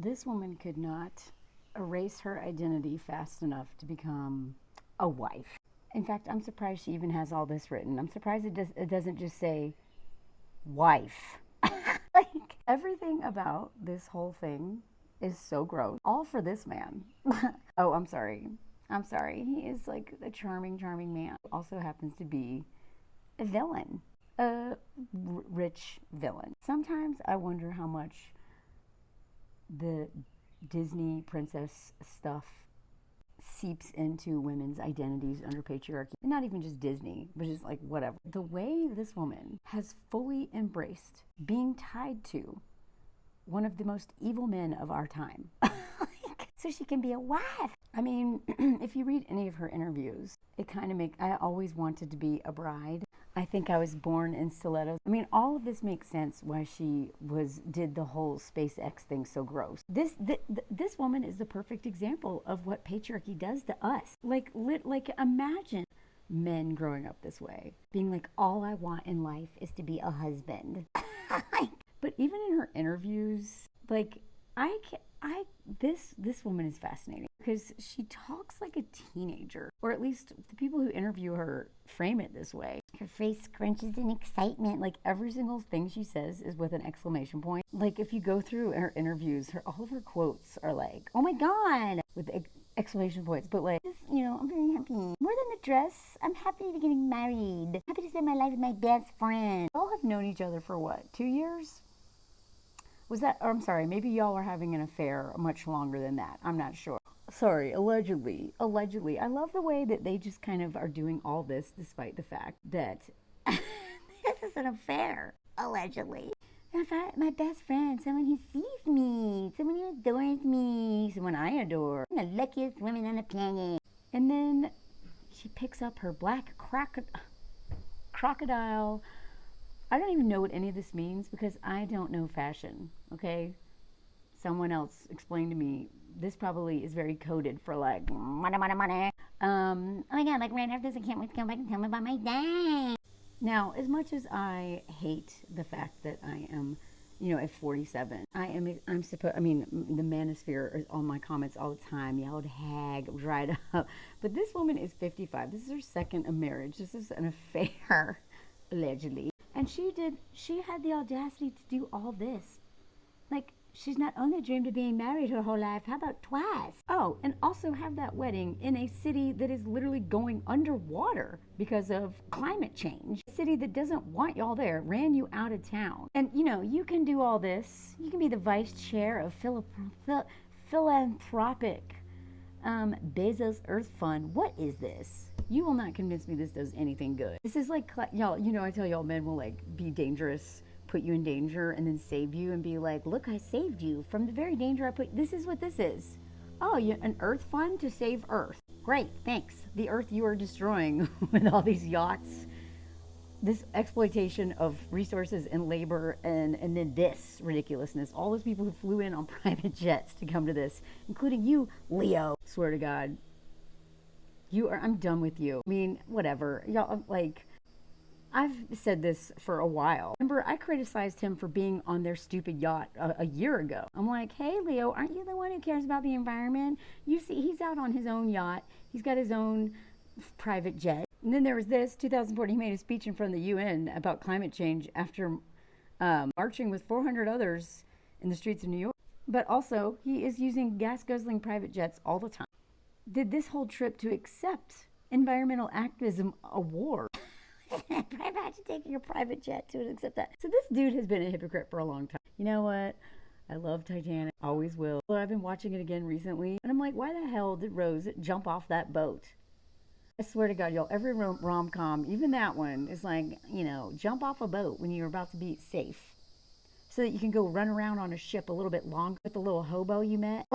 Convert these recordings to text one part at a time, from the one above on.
This woman could not erase her identity fast enough to become a wife. In fact, I'm surprised she even has all this written. I'm surprised it doesn't just say wife. Like, everything about this whole thing is so gross. All for this man. Oh, I'm sorry. I'm sorry. He is like a charming, charming man. Also happens to be a villain. A rich villain. Sometimes I wonder how much the Disney princess stuff seeps into women's identities under patriarchy. And not even just Disney, but just like whatever. The way this woman has fully embraced being tied to one of the most evil men of our time. So she can be a wife. I mean, if you read any of her interviews, it kind of I always wanted to be a bride. I think I was born in stilettos. I mean, all of this makes sense why she did the whole SpaceX thing so gross. This woman is the perfect example of what patriarchy does to us. Like imagine men growing up this way, being like, all I want in life is to be a husband. But even in her interviews, like this woman is fascinating because she talks like a teenager, or at least the people who interview her frame it this way. Her face scrunches in excitement. Like every single thing she says is with an exclamation point. Like if you go through her interviews, all of her quotes are like, "Oh my God," with exclamation points. But like, just, I'm very happy. More than the dress, I'm happy to be getting married. Happy to spend my life with my best friend. We all have known each other for what, 2 years? I'm sorry, maybe y'all are having an affair much longer than that. I'm not sure. Sorry, allegedly. I love the way that they just kind of are doing all this despite the fact that this is an affair, allegedly. My best friend, someone who sees me, someone who adores me, someone I adore. I'm the luckiest woman on the planet. And then she picks up her black crocodile. I don't even know what any of this means because I don't know fashion, okay? Someone else explained to me, this probably is very coded for like, money. Oh my God, like right after this, I can't wait to come back and tell me about my day. Now, as much as I hate the fact that I am, at 47, the manosphere is on my comments all the time, yelled hag, dried up. But this woman is 55. This is her second marriage. This is an affair, allegedly. And she had the audacity to do all this. Like, she's not only dreamed of being married her whole life, how about twice? Oh, and also have that wedding in a city that is literally going underwater because of climate change. A city that doesn't want y'all there, ran you out of town. And, you can do all this. You can be the vice chair of philanthropic Bezos Earth Fund. What is this? You will not convince me this does anything good. This is like, y'all, I tell y'all, men will like be dangerous, put you in danger, and then save you and be like, look, I saved you from the very danger I put. This is what this is. Oh, an Earth Fund to save Earth. Great, thanks. The Earth you are destroying with all these yachts, this exploitation of resources and labor, and then this ridiculousness. All those people who flew in on private jets to come to this, including you, Leo. Swear to God. I'm done with you. I mean, whatever. Y'all, like, I've said this for a while. Remember, I criticized him for being on their stupid yacht a year ago. I'm like, hey, Leo, aren't you the one who cares about the environment? You see, he's out on his own yacht. He's got his own private jet. And then there was this, 2014, he made a speech in front of the UN about climate change after marching with 400 others in the streets of New York. But also, he is using gas-guzzling private jets all the time. Did this whole trip to accept environmental activism award. Imagine taking a private jet to accept that. So this dude has been a hypocrite for a long time. You know what? I love Titanic. Always will. Well, I've been watching it again recently. And I'm like, why the hell did Rose jump off that boat? I swear to God, y'all, every rom-com, even that one, is like, jump off a boat when you're about to be safe. So that you can go run around on a ship a little bit longer with the little hobo you met.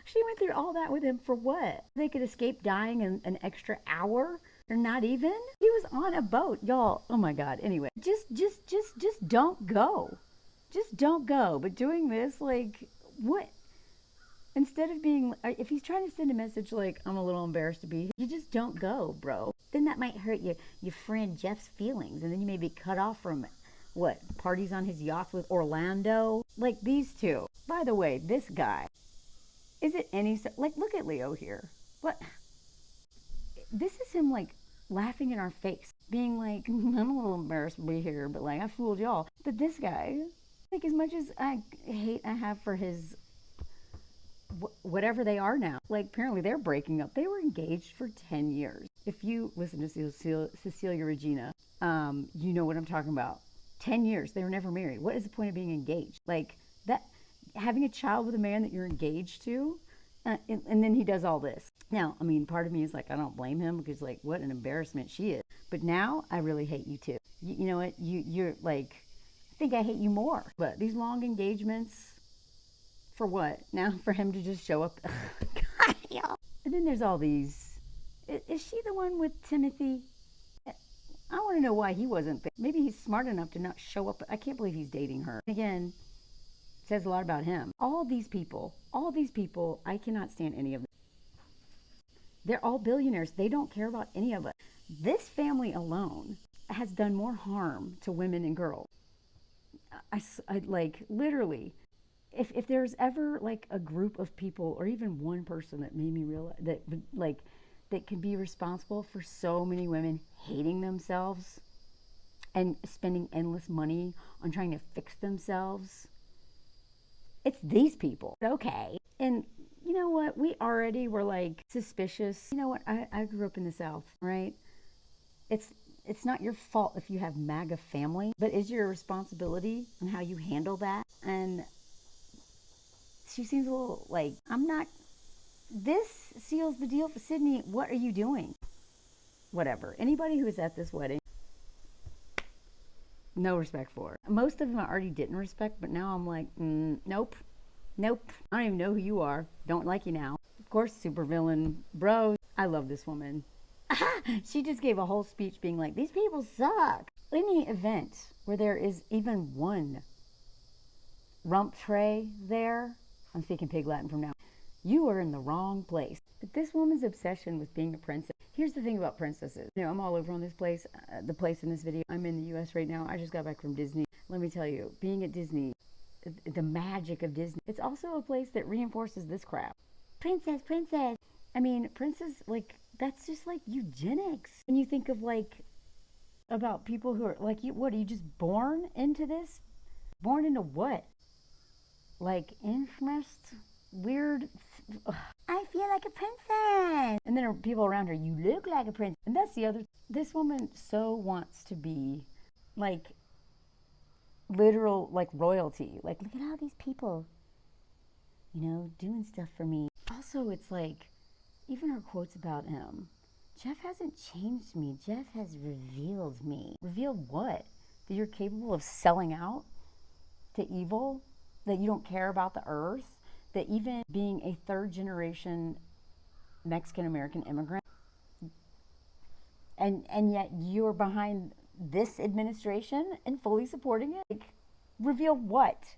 She went through all that with him for what? They could escape dying in an extra hour? Or not even? He was on a boat, y'all. Oh my God. Anyway, just don't go. Just don't go. But doing this, like, what? Instead of being, if he's trying to send a message like, I'm a little embarrassed to be here, you just don't go, bro. Then that might hurt your friend Jeff's feelings, and then you may be cut off from what, parties on his yachts with Orlando? Like these two. By the way, this guy, is it any, like, look at Leo here. What? This is him, like, laughing in our face, being like, I'm a little embarrassed to be here, but like, I fooled y'all. But this guy, like, as much as I have for his, whatever they are now, like, apparently they're breaking up. They were engaged for 10 years. If you listen to Cecilia Regina, you know what I'm talking about. 10 years, they were never married. What is the point of being engaged? Like, that, having a child with a man that you're engaged to, and then he does all this. Now, I mean, part of me is like, I don't blame him, because like, what an embarrassment she is. But now, I really hate you too. You know what? You're like, I think I hate you more. But these long engagements, for what? Now for him to just show up. God, y'all. And then there's all these. Is she the one with Timothy? I want to know why he wasn't there. Maybe he's smart enough to not show up. I can't believe he's dating her. Again, says a lot about him. All these people, I cannot stand any of them. They're all billionaires. They don't care about any of us. This family alone has done more harm to women and girls. I like, literally, if there's ever like a group of people, or even one person that made me realize that, like, that can be responsible for so many women hating themselves and spending endless money on trying to fix themselves, it's these people. Okay. And you know what? We already were like suspicious. You know what? I grew up in the South, right? It's not your fault if you have MAGA family, but is your responsibility on how you handle that. And she seems a little like, this seals the deal for Sydney. What are you doing? Whatever. Anybody who was at this wedding, no respect for her. Most of them I already didn't respect, but now I'm like, nope. I don't even know who you are. Don't like you now. Of course, supervillain bro. I love this woman. She just gave a whole speech being like, these people suck. Any event where there is even one rump tray there, I'm speaking pig Latin from now, you are in the wrong place. But this woman's obsession with being a princess. Here's the thing about princesses. You know, I'm all over on this place, the place in this video. I'm in the U.S. right now. I just got back from Disney. Let me tell you, being at Disney, the magic of Disney, it's also a place that reinforces this crap. Princess. I mean, princess, like, that's just like eugenics. When you think of like, about people who are like, what, are you just born into this? Born into what? Like, infamous, weird, I feel like a princess. And then there are people around her, you look like a prince. And that's the other, this woman so wants to be like literal, like royalty. Like, look at all these people, you know, doing stuff for me. Also, it's like, even her quotes about him, Jeff hasn't changed me. Jeff has revealed me. Revealed what? That you're capable of selling out to evil? That you don't care about the earth? That even being a third generation Mexican-American immigrant, and yet you're behind this administration and fully supporting it? Like, reveal what?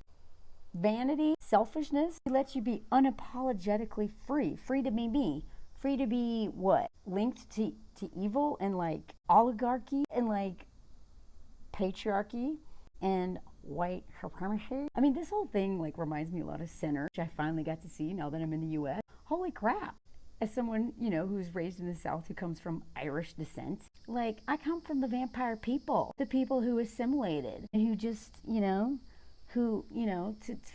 Vanity? Selfishness? He lets you be unapologetically free. Free to be me. Free to be what? Linked to evil and like oligarchy and like patriarchy and white supremacy. I mean, this whole thing like reminds me a lot of Sinner, which I finally got to see now that I'm in the U.S. Holy crap. As someone, you know, who's raised in the South, who comes from Irish descent, like, I come from the vampire people, the people who assimilated and who just, you know,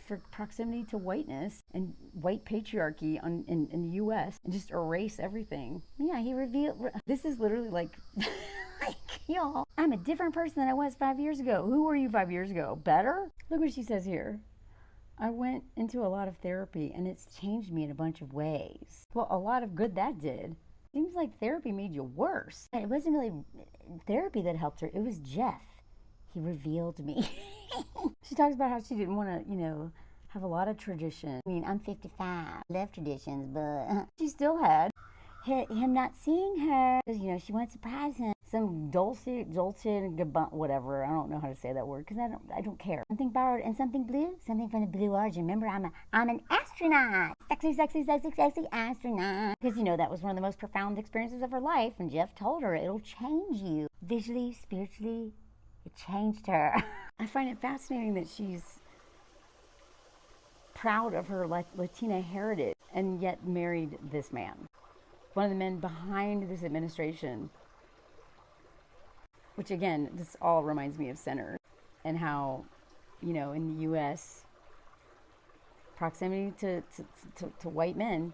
for proximity to whiteness and white patriarchy in the U.S. and just erase everything. Yeah, he revealed, this is literally like, like, y'all, I'm a different person than I was 5 years ago. Who were you 5 years ago? Better? Look what she says here. I went into a lot of therapy and it's changed me in a bunch of ways. Well, a lot of good that did. Seems like therapy made you worse. It wasn't really therapy that helped her. It was Jeff. He revealed me. She talks about how she didn't want to, you know, have a lot of tradition. I mean, I'm 55. Left traditions, but she still had him not seeing her. Because, you know, she wanted to surprise him. Some jolted, whatever. I don't know how to say that word because I don't care. Something borrowed and something blue. Something from the Blue Origin. Remember, I'm an astronaut. Sexy astronaut. Because, you know, that was one of the most profound experiences of her life. And Jeff told her it'll change you. Visually, spiritually, it changed her. I find it fascinating that she's proud of her Latina heritage and yet married this man. One of the men behind this administration, which again, this all reminds me of Center and how, you know, in the U.S., proximity to white men,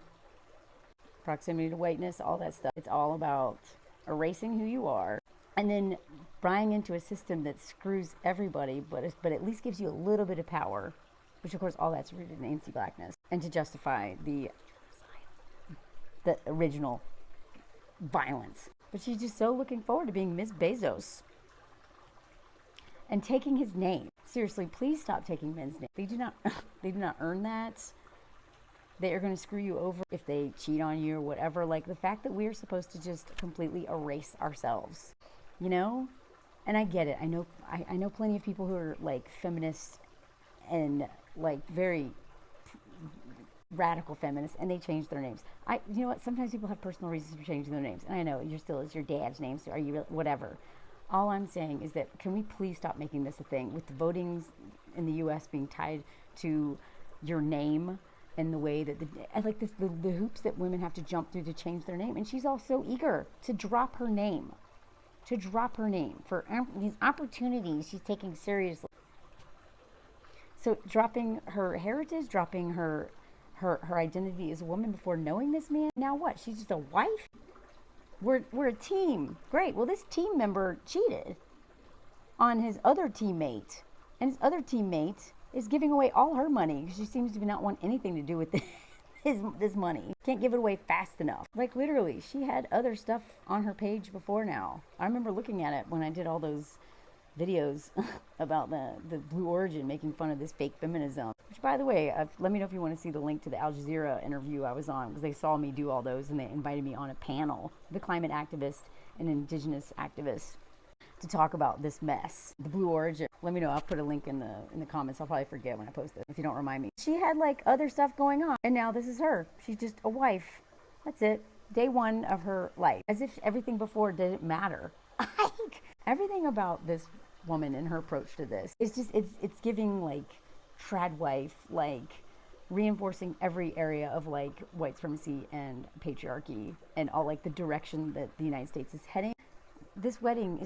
proximity to whiteness, all that stuff, it's all about erasing who you are and then buying into a system that screws everybody, but at least gives you a little bit of power, which of course all that's rooted in anti-blackness, and to justify the original violence. But she's just so looking forward to being Miss Bezos and taking his name. Seriously, please stop taking men's names. They do not earn that. They are going to screw you over if they cheat on you or whatever. Like the fact that we're supposed to just completely erase ourselves, you know? And I get it. I know plenty of people who are like feminists and like very radical feminists, and they change their names. You know what? Sometimes people have personal reasons for changing their names, and I know it's your dad's name, so are you whatever. All I'm saying is that can we please stop making this a thing with the votings in the U.S. being tied to your name and the way that the hoops that women have to jump through to change their name, and she's all so eager to drop her name, for these opportunities she's taking seriously. So dropping her heritage, dropping her identity as a woman before knowing this man. Now what? She's just a wife? We're a team. Great. Well, this team member cheated on his other teammate. And his other teammate is giving away all her money because she seems to not want anything to do with this money. Can't give it away fast enough. Like literally, she had other stuff on her page before now. I remember looking at it when I did all those videos about the Blue Origin making fun of this fake feminism. Which, by the way, let me know if you want to see the link to the Al Jazeera interview I was on, because they saw me do all those and they invited me on a panel, the climate activist and indigenous activists, to talk about this mess, the Blue Origin. Let me know. I'll put a link in the comments. I'll probably forget when I post it if you don't remind me. She had like other stuff going on, and now this is her. She's just a wife. That's it. Day one of her life, as if everything before didn't matter. Everything about this woman and her approach to this is just it's giving like trad wife, like reinforcing every area of like white supremacy and patriarchy and all like the direction that the United States is heading. This wedding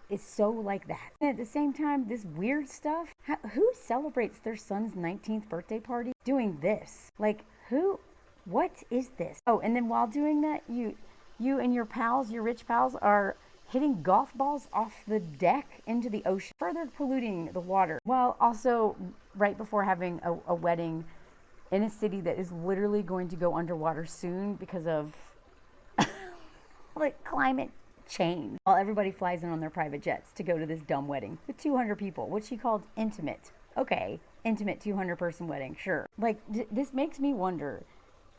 is so like that. And at the same time, this weird stuff. Who celebrates their son's 19th birthday party doing this? Like who? What is this? Oh, and then while doing that, you and your pals, your rich pals, are hitting golf balls off the deck into the ocean, further polluting the water, while also right before having a wedding in a city that is literally going to go underwater soon because of like climate change, while everybody flies in on their private jets to go to this dumb wedding with 200 people, which she called intimate. Okay, intimate 200 person wedding, sure. Like this makes me wonder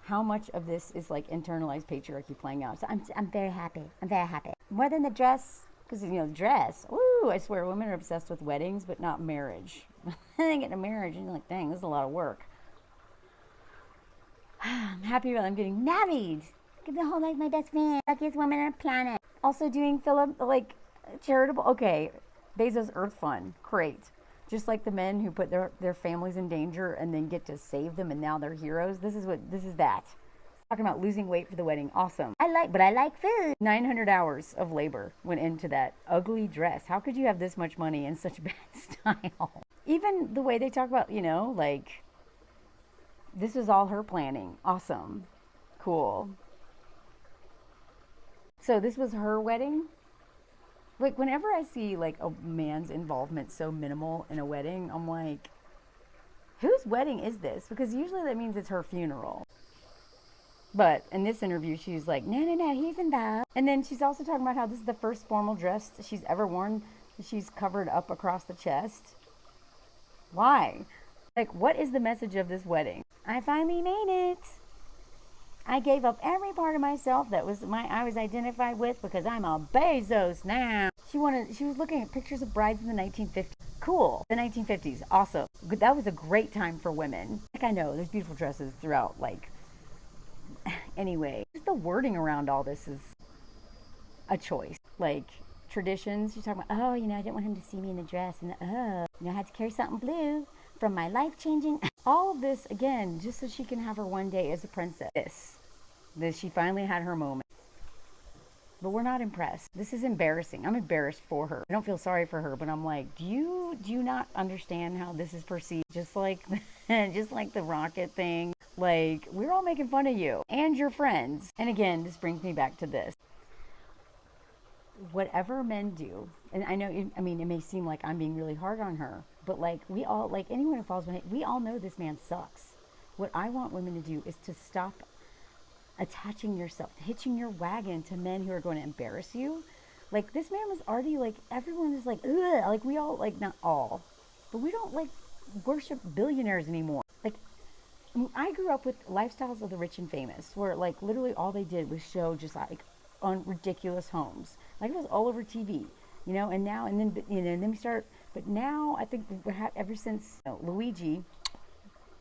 how much of this is like internalized patriarchy playing out. So I'm very happy. I'm very happy. More than the dress, because you know the dress. Ooh, I swear, women are obsessed with weddings, but not marriage. They get to marriage and you're like, dang, this is a lot of work. I'm happy about I'm getting married. Give the whole life my best friend, luckiest woman on the planet. Also doing like charitable. Okay, Bezos Earth Fund, great. Just like the men who put their families in danger and then get to save them and now they're heroes. This is that. Talking about losing weight for the wedding. Awesome. I like food. 900 hours of labor went into that ugly dress. How could you have this much money in such bad style? Even the way they talk about, you know, like this was all her planning. Awesome. Cool. So this was her wedding? Like, whenever I see, like, a man's involvement so minimal in a wedding, I'm like, whose wedding is this? Because usually that means it's her funeral. But in this interview, she's like, no, he's involved. And then she's also talking about how this is the first formal dress she's ever worn. She's covered up across the chest. Why? Like, what is the message of this wedding? I finally made it. I gave up every part of myself that I was identified with because I'm a Bezos now. She was looking at pictures of brides in the 1950s. Cool. The 1950s. Awesome. That was a great time for women. Like I know there's beautiful dresses throughout, like, anyway. Just the wording around all this is a choice. Like, traditions. She's talking about, oh, I didn't want him to see me in a dress, and I had to carry something blue from my life-changing. All of this, again, just so she can have her one day as a princess. This she finally had her moment. But we're not impressed. This is embarrassing. I'm embarrassed for her. I don't feel sorry for her, but I'm like, do you not understand how this is perceived? Just like the rocket thing. Like, we're all making fun of you and your friends. And again, this brings me back to this. Whatever men do, and I know, it may seem like I'm being really hard on her, but like, we all, like anyone who follows me, we all know this man sucks. What I want women to do is to stop attaching yourself, hitching your wagon to men who are going to embarrass you. Like, this man was already like, everyone is like, ugh, like we all, like, not all, but we don't like worship billionaires anymore. Like, I grew up with Lifestyles of the Rich and Famous, where like literally all they did was show just like on ridiculous homes. Like, it was all over TV, and now, and then, and then we start, but now I think ever since Luigi,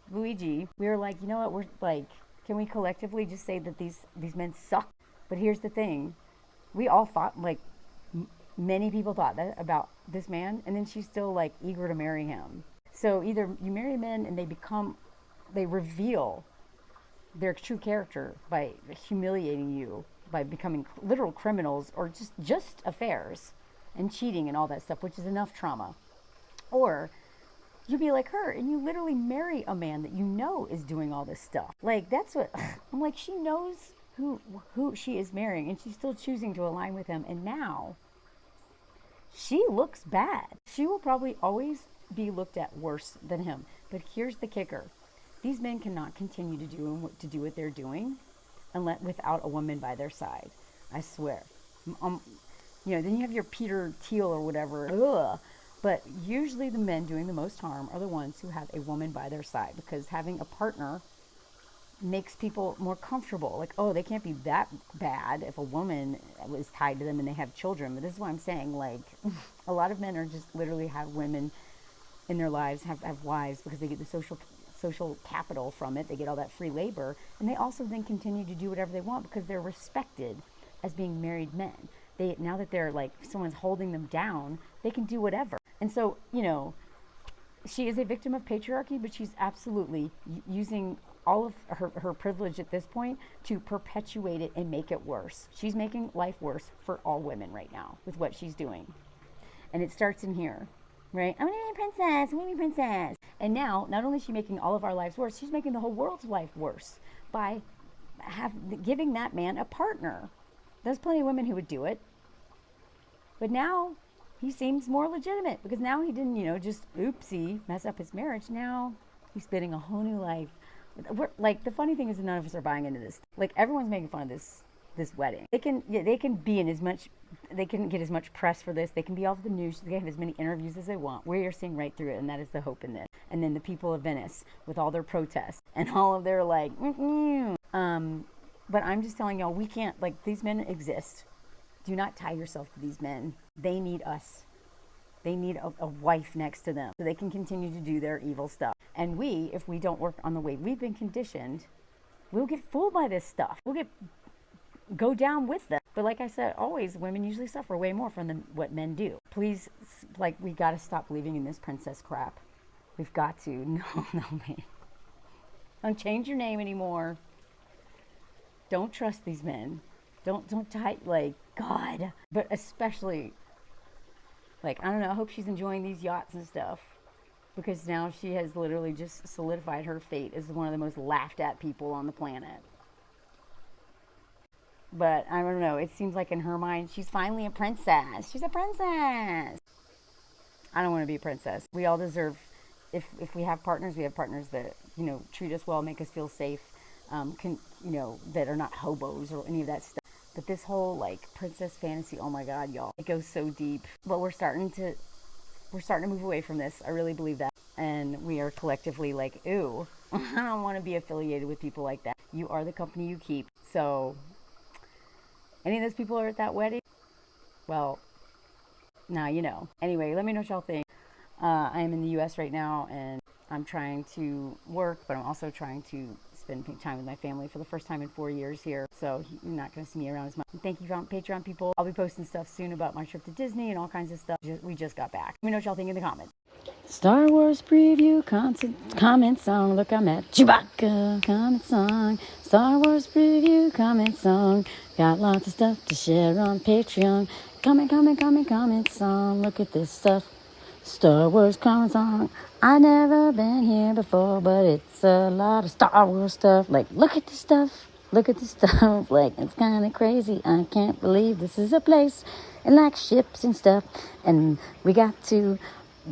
we were like, you know what, we're like, can we collectively just say that these men suck? But here's the thing. We all thought, like, many people thought that about this man, and then she's still, like, eager to marry him. So either you marry men and they reveal their true character by humiliating you, by becoming literal criminals, or just affairs and cheating and all that stuff, which is enough trauma. Or you be like her and you literally marry a man that you know is doing all this stuff. Like, that's what I'm like, she knows who she is marrying, and she's still choosing to align with him, and now she looks bad. She will probably always be looked at worse than him. But here's the kicker. These men cannot continue to do what they're doing without a woman by their side. I swear. Then you have your Peter Thiel or whatever. Ugh. But usually the men doing the most harm are the ones who have a woman by their side, because having a partner makes people more comfortable. Like, oh, they can't be that bad if a woman is tied to them and they have children. But this is what I'm saying. Like, a lot of men are just literally have women in their lives, have wives, because they get the social capital from it. They get all that free labor. And they also then continue to do whatever they want because they're respected as being married men. Now that they're like, someone's holding them down, they can do whatever. And so, she is a victim of patriarchy, but she's absolutely using all of her privilege at this point to perpetuate it and make it worse. She's making life worse for all women right now with what she's doing. And it starts in here, right? I want to be a princess, I want to be a princess. And now, not only is she making all of our lives worse, she's making the whole world's life worse by giving that man a partner. There's plenty of women who would do it. But now he seems more legitimate, because now he didn't, just oopsie, mess up his marriage. Now he's spending a whole new life. Like, the funny thing is none of us are buying into this. Like, everyone's making fun of this wedding. They can get as much press for this. They can be off the news. They can have as many interviews as they want. We are seeing right through it, and that is the hope in this. And then the people of Venice with all their protests and all of their like, but I'm just telling y'all, we can't, like, these men exist. Do not tie yourself to these men. They need us. They need a wife next to them so they can continue to do their evil stuff. And if we don't work on the way we've been conditioned, we'll get fooled by this stuff. We'll go down with them. But like I said, always, women usually suffer way more from what men do. Please, like, we got to stop believing in this princess crap. We've got to. No, man. Don't change your name anymore. Don't trust these men. Don't tie, like, God. But especially, like, I don't know, I hope she's enjoying these yachts and stuff, because now she has literally just solidified her fate as one of the most laughed at people on the planet. But I don't know, it seems like in her mind, she's finally a princess. She's a princess. I don't want to be a princess. We all deserve, if we have partners, we have partners that, treat us well, make us feel safe, that are not hobos or any of that stuff. But this whole, like, princess fantasy, oh my God, y'all, it goes so deep. But we're starting to move away from this. I really believe that. And we are collectively like, ooh, I don't want to be affiliated with people like that. You are the company you keep. So, any of those people are at that wedding? Well, now you know. Anyway, let me know what y'all think. I am in the U.S. right now, and I'm trying to work, but I'm also trying to spend time with my family for the first time in 4 years here. so you're not going to see me around as much. Thank you, Patreon people. I'll be posting stuff soon about my trip to Disney and all kinds of stuff. We just got back. Let me know what y'all think in the comments. Star Wars preview comment song. Look, I'm at Chewbacca comment song. Star Wars preview comment song. Got lots of stuff to share on Patreon. Comment song. Look at this stuff. Star Wars comment song. I never been here before, but it's a lot of Star Wars stuff. Like, look at this stuff. Look at this stuff. Like, it's kind of crazy. I can't believe this is a place. And like ships and stuff. And we got to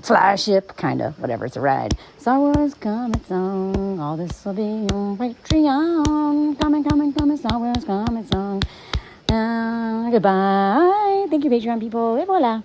fly a ship, kind of, whatever, it's a ride. Star Wars comment song. All this will be on Patreon. Comment, Star Wars comment song. Goodbye. Thank you, Patreon people. Et voila.